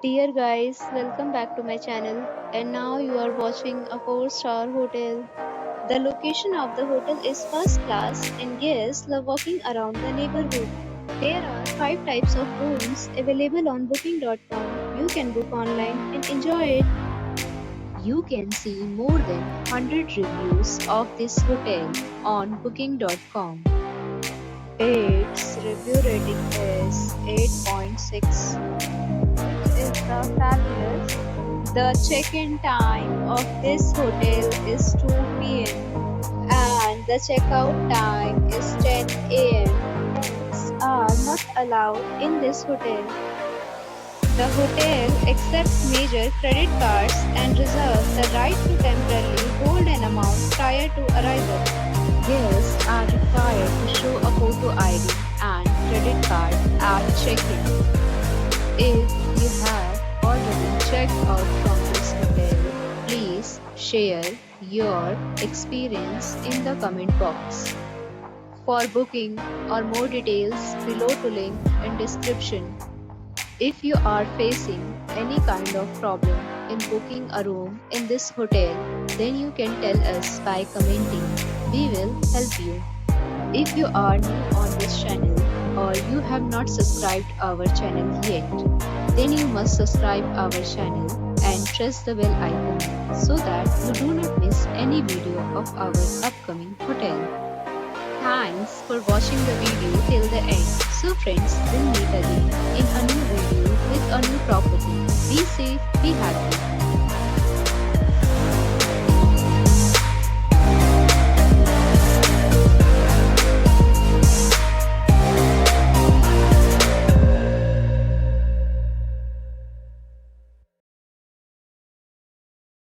Dear guys, welcome back to my channel. And now you are watching a 4-star hotel. The location of the hotel is first class and guests love walking around the neighborhood. There are 5 types of rooms available on booking.com. You can book online and enjoy it. You can see more than 100 reviews of this hotel on booking.com. Its review rating is 8.6, which is the fabulous. The check-in time of this hotel is 2 p.m. and the checkout time is 10 a.m. Pets are not allowed in this hotel. The hotel accepts major credit cards and reserves the right to temporarily hold an amount prior to arrival. Guests are required to show a photo ID and credit card at check-in. If you have already checked out from this hotel, please share your experience in the comment box. For booking or more details, below to link in description. If you are facing any kind of problem in booking a room in this hotel, then you can tell us by commenting. We will help you. If you are new on this channel or you have not subscribed our channel yet, then you must subscribe our channel and press the bell icon so that you do not miss any video of our upcoming hotel. Thanks for watching the video till the end. So friends, we'll meet again in a new video with a new property. Be safe, be happy.